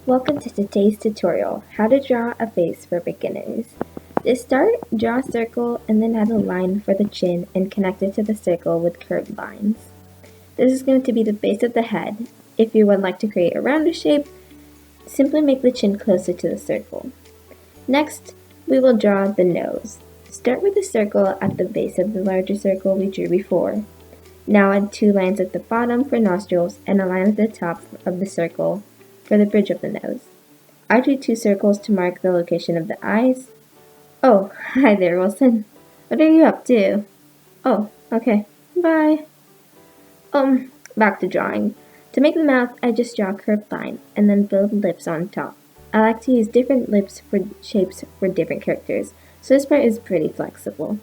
Welcome to today's tutorial, how to draw a face for beginners. To start, draw a circle and then add a line for the chin and connect it to the circle with curved lines. This is going to be the base of the head. If you would like to create a rounder shape, simply make the chin closer to the circle. Next, we will draw the nose. Start with a circle at the base of the larger circle we drew before. Now add two lines at the bottom for nostrils and a line at the top of the circle for the bridge of the nose. I drew two circles to mark the location of the eyes. Oh, hi there, Wilson. What are you up to? Oh, okay. Bye. Back to drawing. To make the mouth, I just draw a curved line and then build lips on top. I like to use different lips for shapes for different characters, so this part is pretty flexible.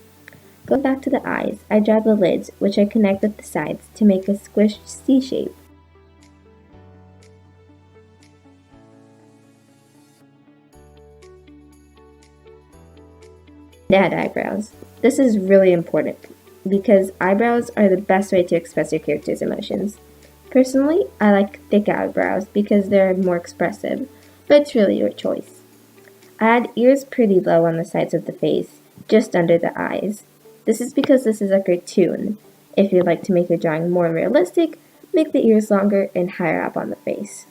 Going back to the eyes, I draw the lids, which I connect with the sides to make a squished C shape. Add eyebrows. This is really important because eyebrows are the best way to express your character's emotions. Personally, I like thick eyebrows because they're more expressive, but it's really your choice. I add ears pretty low on the sides of the face, just under the eyes. This is because this is a cartoon. If you'd like to make your drawing more realistic, make the ears longer and higher up on the face.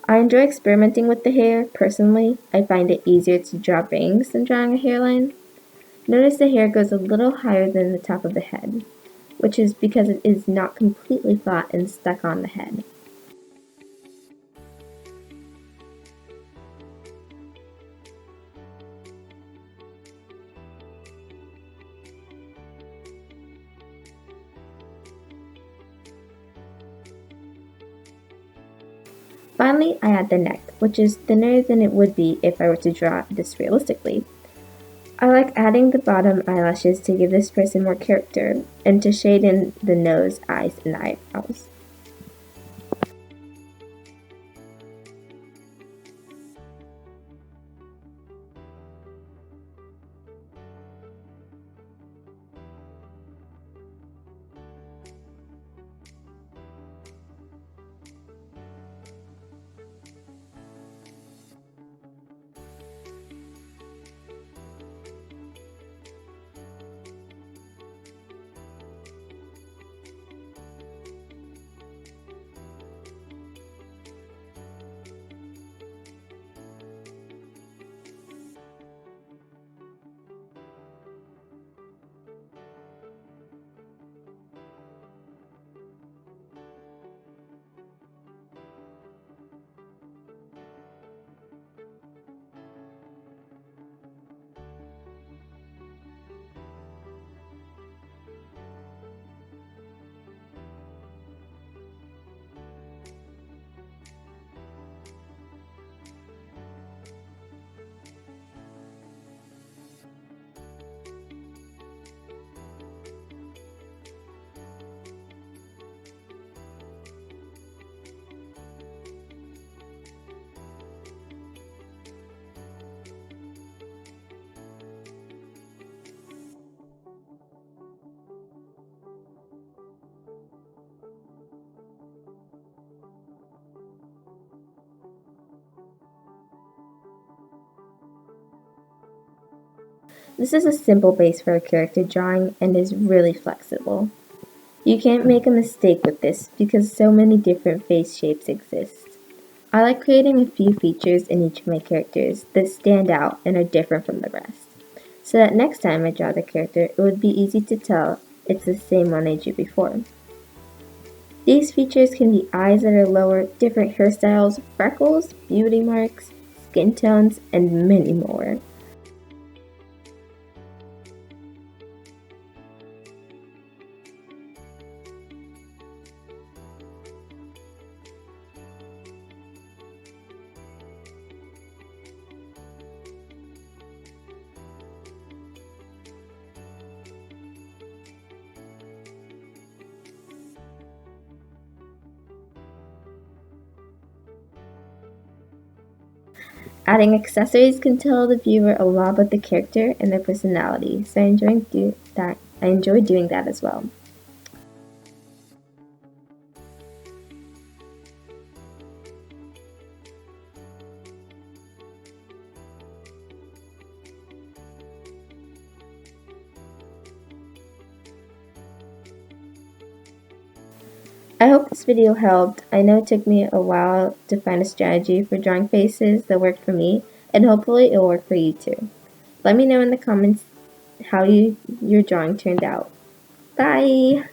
I enjoy experimenting with the hair. Personally, I find it easier to draw bangs than drawing a hairline. Notice the hair goes a little higher than the top of the head, which is because it is not completely flat and stuck on the head. Finally, I add the neck, which is thinner than it would be if I were to draw this realistically. I like adding the bottom eyelashes to give this person more character and to shade in the nose, eyes, and eyebrows. This is a simple base for a character drawing and is really flexible. You can't make a mistake with this because so many different face shapes exist. I like creating a few features in each of my characters that stand out and are different from the rest, so that next time I draw the character it would be easy to tell it's the same one I drew before. These features can be eyes that are lower, different hairstyles, freckles, beauty marks, skin tones, and many more. Adding accessories can tell the viewer a lot about the character and their personality, so I enjoy doing that as well. I hope this video helped. I know it took me a while to find a strategy for drawing faces that worked for me, and hopefully it'll work for you too. Let me know in the comments how your drawing turned out. Bye!